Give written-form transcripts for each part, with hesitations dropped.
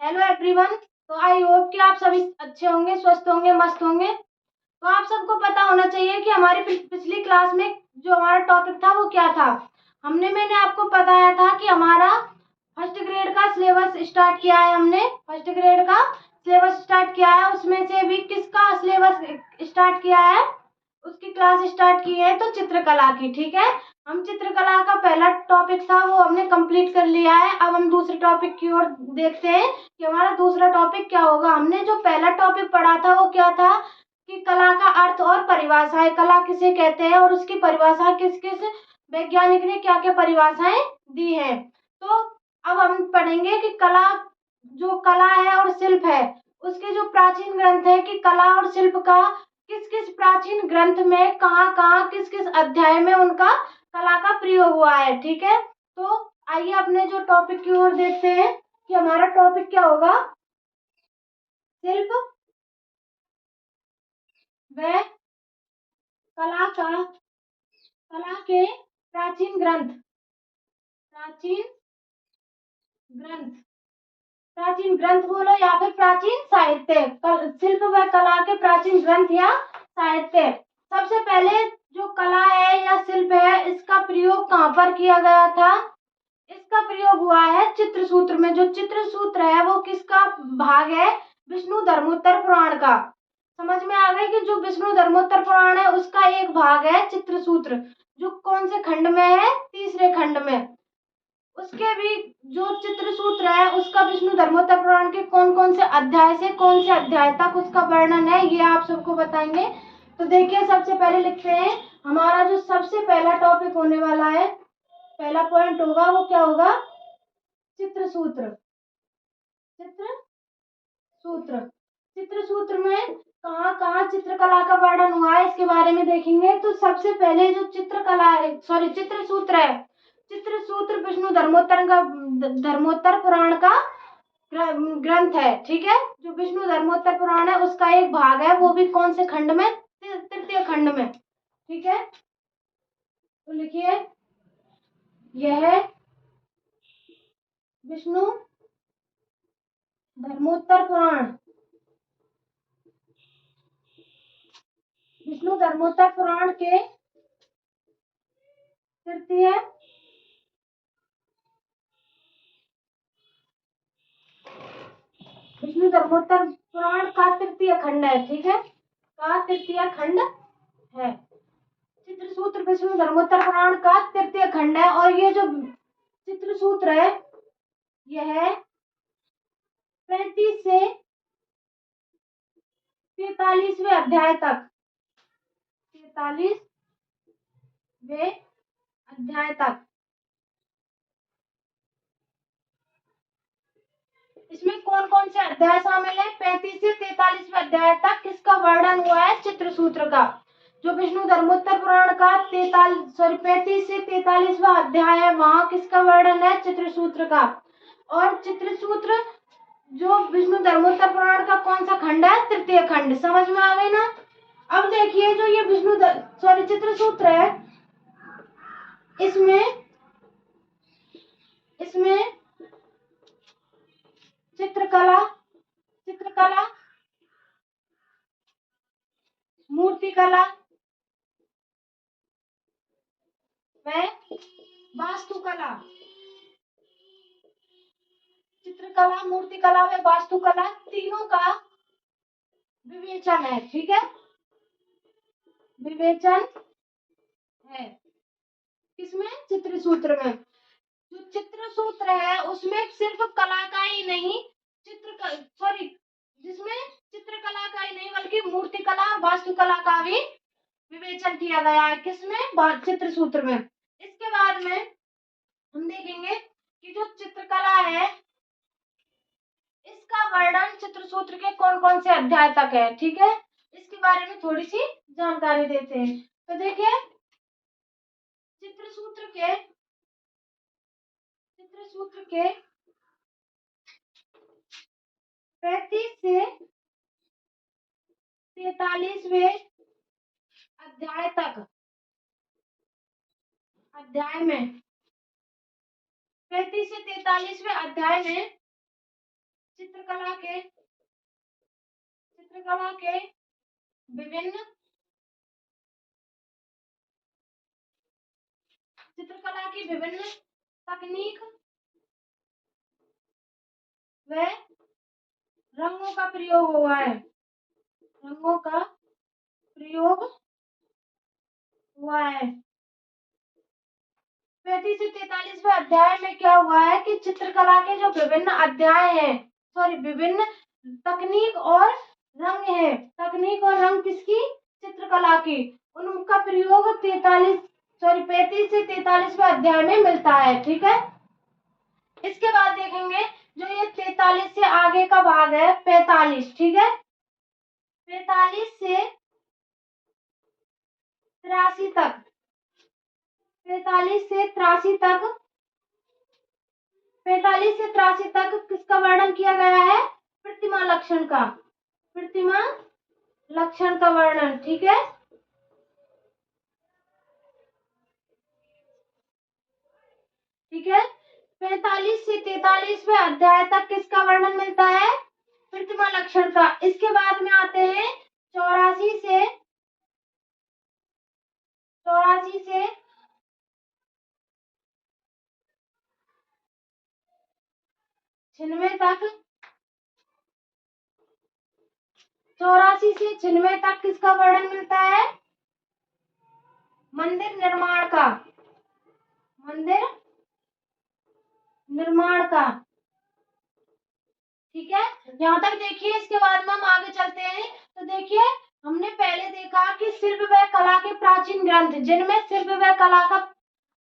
Hello everyone. तो I hope कि आप सभी अच्छे होंगे, स्वस्थ होंगे, मस्त होंगे। तो आप सबको पता होना चाहिए कि हमारी पिछली क्लास में जो हमारा टॉपिक था वो क्या था। मैंने आपको बताया था कि हमारा फर्स्ट ग्रेड का सिलेबस स्टार्ट किया है। हमने फर्स्ट ग्रेड का सिलेबस स्टार्ट किया है। उसमें से भी किसका सिलेबस स्टार्ट किया है, उसकी क्लास स्टार्ट की है, तो चित्रकला की। ठीक है, हम चित्रकला का पहला टॉपिक था वो हमने कंप्लीट कर लिया है। अब हम दूसरे टॉपिक की ओर देखते हैं कि हमारा दूसरा टॉपिक क्या होगा। हमने जो पहला टॉपिक पढ़ा था वो क्या था कि कला का अर्थ और परिभाषा है, कला किसे कहते हैं और उसकी परिभाषा किस किस वैज्ञानिक ने क्या क्या परिभाषाएं दी हैं। तो अब हम पढ़ेंगे कि कला, जो कला है और शिल्प है, उसके जो प्राचीन ग्रंथ है कि कला और शिल्प का किस किस प्राचीन ग्रंथ में कहाँ कहाँ किस किस अध्याय में उनका कला का प्रयोग हुआ है। ठीक है, तो आइए अपने जो टॉपिक की ओर देखते हैं कि हमारा टॉपिक क्या होगा। शिल्प व कला के प्राचीन ग्रंथ, प्राचीन ग्रंथ, प्राचीन ग्रंथ बोलो या फिर प्राचीन साहित्य। शिल्प व कला के प्राचीन ग्रंथ या साहित्य। सबसे पहले जो कला है या शिल्प है, इसका प्रयोग कहाँ पर किया गया था। इसका प्रयोग हुआ है चित्र सूत्र में। जो चित्र सूत्र है वो किसका भाग है, विष्णु धर्मोत्तर पुराण का। समझ में आ गई कि जो विष्णु धर्मोत्तर पुराण है उसका एक भाग है चित्र सूत्र, जो कौन से खंड में है, तीसरे खंड में। उसके भी जो चित्र सूत्र है उसका विष्णु धर्मोत्तर पुराण के कौन कौन से अध्याय से कौन से अध्याय तक उसका वर्णन है, ये आप सबको बताएंगे। तो देखिए, सबसे पहले लिखते हैं हमारा जो सबसे पहला टॉपिक होने वाला है, पहला पॉइंट होगा वो क्या होगा, चित्र सूत्र। चित्र सूत्र, चित्र सूत्र में कहाँ कहाँ चित्रकला का वर्णन हुआ है इसके बारे में देखेंगे। तो सबसे पहले जो चित्रकला है, सॉरी चित्र सूत्र है, चित्र सूत्र विष्णु धर्मोत्तर पुराण का ग्रंथ है। ठीक है, जो विष्णु धर्मोत्तर पुराण है उसका एक भाग है, वो भी कौन से खंड में, तृतीय खंड में। ठीक है, तो लिखिए यह विष्णु धर्मोत्तर पुराण, विष्णु धर्मोत्तर पुराण के तृतीय विष्णु धर्मोत्तर पुराण का तृतीय खंड है। ठीक है, का तृतीय खंड है। चित्र सूत्र विष्णु धर्मोत्तर पुराण का तृतीय खंड है। और ये जो चित्र सूत्र है यह 35 से 43वें अध्याय तक, 43वें अध्याय तक, इसमें कौन कौन से अध्याय शामिल है, 35 से 43वें अध्याय तक किसका वर्णन हुआ है, चित्र सूत्र का। जो विष्णु धर्मोत्तर पुराण का 35 से 43वां अध्याय है, वहां किसका वर्णन है, चित्र सूत्र का। और चित्र सूत्र जो विष्णु धर्मोत्तर पुराण का कौन सा खंड है, तृतीय खंड। समझ में आ गई ना। अब देखिए जो ये चित्र सूत्र है, इसमें इसमें चित्रकला, चित्रकला, मूर्तिकला व वास्तुकला, चित्रकला, मूर्तिकला व वास्तुकला तीनों का विवेचन है। ठीक है, विवेचन है किसमें, चित्र सूत्र में। जो चित्र सूत्र है उसमें सिर्फ कला का ही नहीं, जिसमें चित्रकला का ही नहीं बल्कि मूर्तिकला और वास्तुकला का भी विवेचन किया गया है। किसमें, चित्र सूत्र में। इसके बाद में हम देखेंगे कि जो चित्रकला है इसका वर्णन चित्र सूत्र के कौन कौन से अध्याय तक है। ठीक है, इसके बारे में थोड़ी सी जानकारी देते हैं। तो देखिए चित्र सूत्र के 35 से 43वें अध्याय तक, अध्याय में 35 से 43वें अध्याय में चित्रकला के विभिन्न तकनीक व रंगों का प्रयोग हुआ है। रंगों का प्रयोग हुआ है। 35 से 43वें अध्याय में क्या हुआ है कि चित्रकला के जो विभिन्न अध्याय हैं, विभिन्न तकनीक और रंग है। तकनीक और रंग किसकी? चित्रकला की। उनका प्रयोग 35 से 43वें अध्याय में मिलता है। ठीक है, इसके बाद देखेंगे जो ये 43 से आगे का भाग है 45। ठीक है, 45 से 83 तक, 45 से 83 तक, 45 से 83 तक किसका वर्णन किया गया है? प्रतिमा लक्षण का। प्रतिमा लक्षण का वर्णन। ठीक है, ठीक है, 45 से 43वें अध्याय तक किसका वर्णन मिलता है? प्रतिमा लक्षण का। इसके बाद में आते हैं 84 से 96 तक, 84 से 96 तक किसका वर्णन मिलता है? मंदिर निर्माण का। मंदिर निर्माण का। ठीक है, यहाँ तक देखिए। इसके बाद में हम आगे चलते हैं तो देखिए, हमने पहले देखा कि शिल्प व कला के प्राचीन ग्रंथ, जिनमें शिल्प व कला का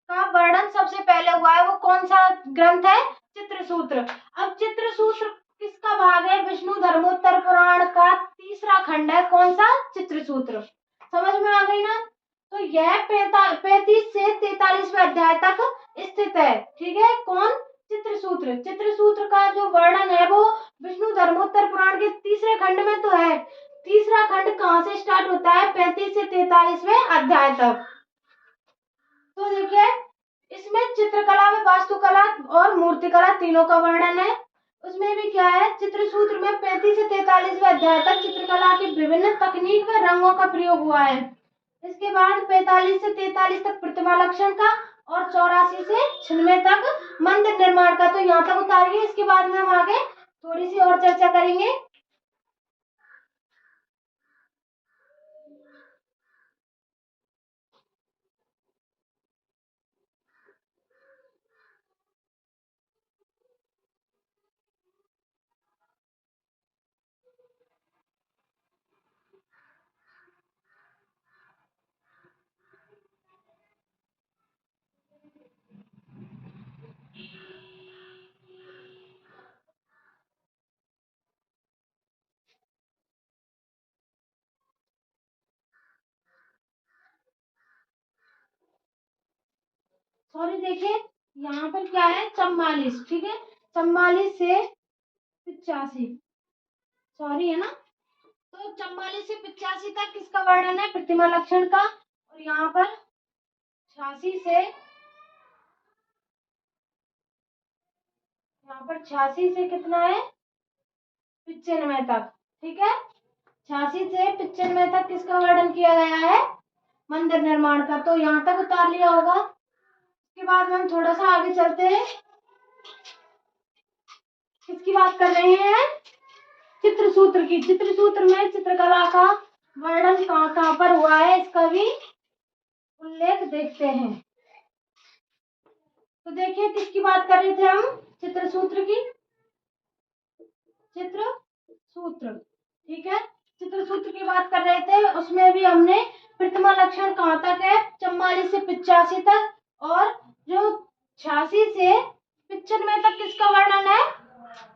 वर्णन सबसे पहले हुआ है, वो कौन सा ग्रंथ है? चित्रसूत्र। अब चित्रसूत्र किसका भाग है? विष्णु धर्मोत्तर पुराण का तीसरा खंड है। कौन सा? चित्रसूत्र। समझ में आ गई ना? तो यह 35 से 43वें अध्याय तक स्थित है। ठीक है, कौन? चित्रसूत्र। चित्रसूत्र का जो वर्णन है वो विष्णु धर्मोत्तर पुराण के तीसरे खंड में तो है। तीसरा खंड कहाँ से स्टार्ट होता है? 35 से 43वें अध्याय तक। तो देखिए, इसमें चित्रकला में वास्तुकला और मूर्तिकला तीनों का वर्णन है। उसमें भी क्या है? चित्रसूत्र में 35 से 43वें अध्याय तक चित्रकला की विभिन्न तकनीक व रंगों का प्रयोग हुआ है। इसके बाद 45 से 43 तक प्रतिमा लक्षण का और 84 से 96 तक मंदिर निर्माण का। तो यहाँ तक उतारिए। इसके बाद में हम आगे थोड़ी सी और चर्चा करेंगे। देखिए, यहाँ पर क्या है? 44। ठीक है, 44 से 85, है ना? तो 44 से 85 तक किसका वर्णन है? प्रतिमा लक्षण का। और यहाँ पर 86 से कितना है? 95 तक। ठीक है, 86 से 95 तक किसका वर्णन किया गया है? मंदिर निर्माण का। तो यहाँ तक उतार लिया होगा। इसके बाद में हम थोड़ा सा आगे चलते हैं। किसकी बात कर रहे हैं? चित्रसूत्र की। चित्रसूत्र में चित्रकला का वर्णन कहाँ कहाँ पर हुआ है, इसका भी उल्लेख देखते हैं। तो देखिए, किसकी बात कर रहे थे हम? चित्रसूत्र की। चित्रसूत्र। ठीक है, चित्रसूत्र की बात कर रहे थे। उसमें भी हमने प्रतिमा लक्षण कहाँ तक है? 44 से 85 तक। और जो 86 से 95 तक किसका वर्णन है?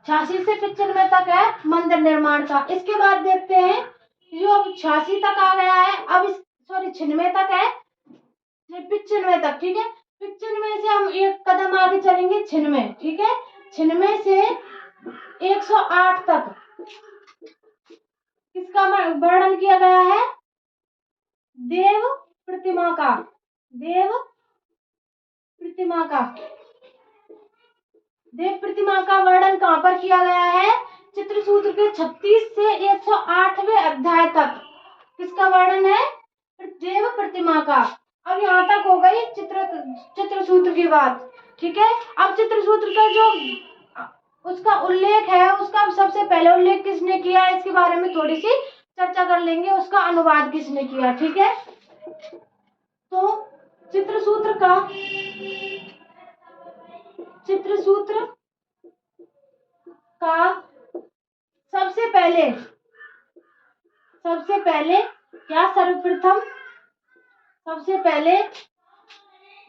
86 से 95 तक है मंदिर निर्माण का। इसके बाद देखते हैं, जो अब 86 तक आ गया है, अब 96 तक है, 95 तक। ठीक है, 95 से हम एक कदम आगे चलेंगे 96। ठीक है, 96 से 108 तक किसका वर्णन किया गया है? देव प्रतिमा का। देव प्रतिमा का। देव प्रतिमा का वर्णन कहाँ पर किया गया है? चित्रसूत्र के 36 से 108वें अध्याय तक किसका वर्णन है? देव प्रतिमा का। अब यहाँ तक हो गई चित्रसूत्र की बात, ठीक है। अब चित्रसूत्र का जो उसका उल्लेख है, उसका सबसे पहले उल्लेख किसने किया है, इसके बारे में थोड़ी सी चर्चा कर लेंगे। उसका अनुवाद किसने किया, ठीक है। तो चित्रसूत्र का सबसे पहले क्या सर्वप्रथम सबसे पहले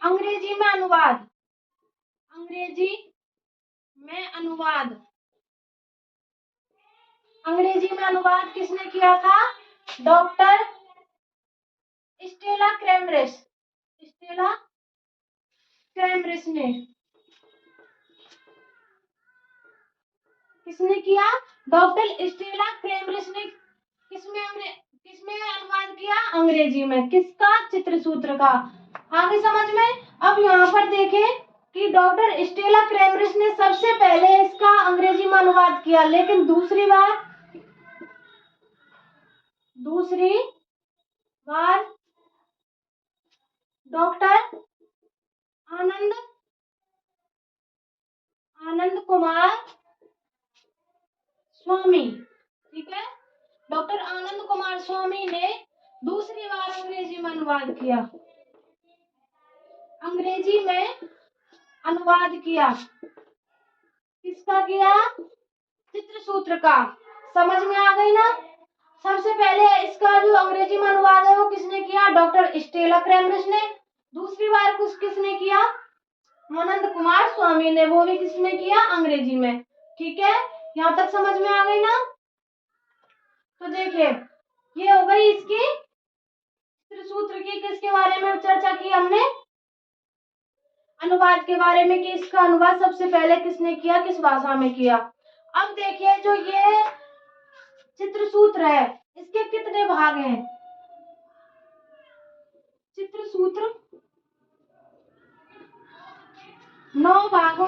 अंग्रेजी में अनुवाद किसने किया था? डॉक्टर स्टेला क्रैमरिस ने। किसने किया? डॉक्टर स्टेला क्रैमरिस ने किसमें अनुवाद किया? अंग्रेजी में। किसका? चित्रसूत्र का। आगे समझ में। अब यहाँ पर देखें कि डॉक्टर स्टेला क्रैमरिस ने सबसे पहले इसका अंग्रेजी में अनुवाद किया, लेकिन दूसरी बार डॉक्टर आनंद कुमार स्वामी, ठीक है। डॉक्टर आनंद कुमार स्वामी ने दूसरी बार अंग्रेजी में अनुवाद किया। किसका किया? चित्रसूत्र का। समझ में आ गई ना। सबसे पहले इसका जो अंग्रेजी में अनुवाद है वो किसने किया? डॉक्टर स्टेला क्रैमरिस ने। दूसरी बार किसने किया? आनंद कुमार स्वामी ने, वो भी किसने किया? अंग्रेजी में, ठीक है। यहाँ तक समझ में आ गई ना। तो देखिए, ये हो गई इसकी चित्रसूत्र की किसके बारे में चर्चा की हमने? अनुवाद के बारे में, कि इसका अनुवाद सबसे पहले किसने किया, किस भाषा में किया। अब देखिए, जो ये चित्रसूत्र है, इसके कितने भाग हैं? चित्रसूत्र 9 भागों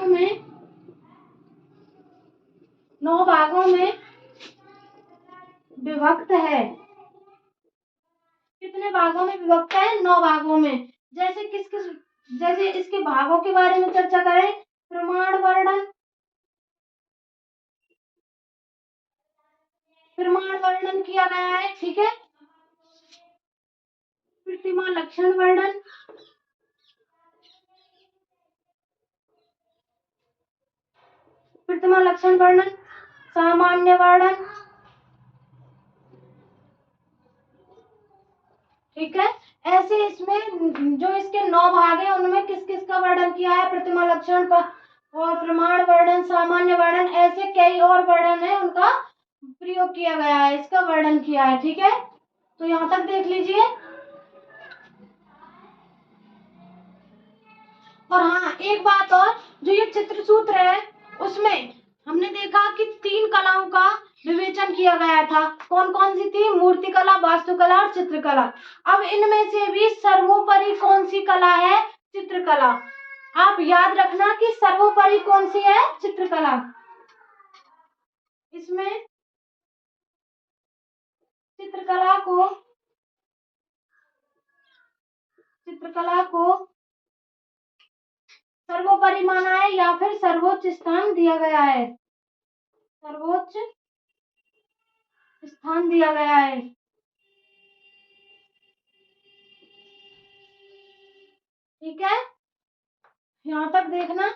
में विभक्त है। कितने भागों में विभक्त है? 9 भागों में। जैसे इसके भागों के बारे में चर्चा करें। प्रमाण वर्णन किया गया है, ठीक है। प्रतिमा लक्षण वर्णन, सामान्य वर्णन, ठीक है। ऐसे इसमें जो इसके 9 भाग है, उनमें किस किस का वर्णन किया है? प्रतिमा लक्षण और प्रमाण वर्णन, सामान्य वर्णन, ऐसे कई और वर्णन है, उनका प्रयोग किया गया है, इसका वर्णन किया है, ठीक है। तो यहाँ तक देख लीजिए। और हाँ, एक बात और, जो ये चित्रसूत्र है उसमें हमने देखा कि 3 कलाओं का विवेचन किया गया था। कौन कौन सी थी? मूर्तिकला, वास्तुकला और चित्रकला। अब इनमें से भी सर्वोपरि कौन सी कला है? चित्रकला। आप याद रखना कि सर्वोपरि कौन सी है? चित्रकला। इसमें चित्रकला को सर्वोपरि माना है या फिर सर्वोच्च स्थान दिया गया है? सर्वोच्च स्थान दिया गया है, ठीक है। यहाँ तक देखना।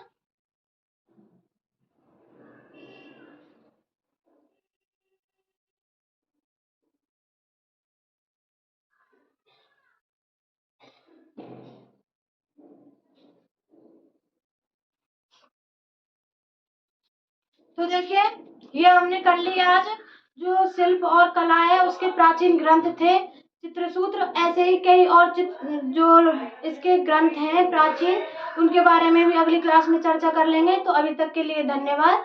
तो देखिए, ये हमने कर लिया आज। जो शिल्प और कला है उसके प्राचीन ग्रंथ थे चित्रसूत्र। ऐसे ही कई और जो इसके ग्रंथ हैं प्राचीन, उनके बारे में भी अगली क्लास में चर्चा कर लेंगे। तो अभी तक के लिए धन्यवाद।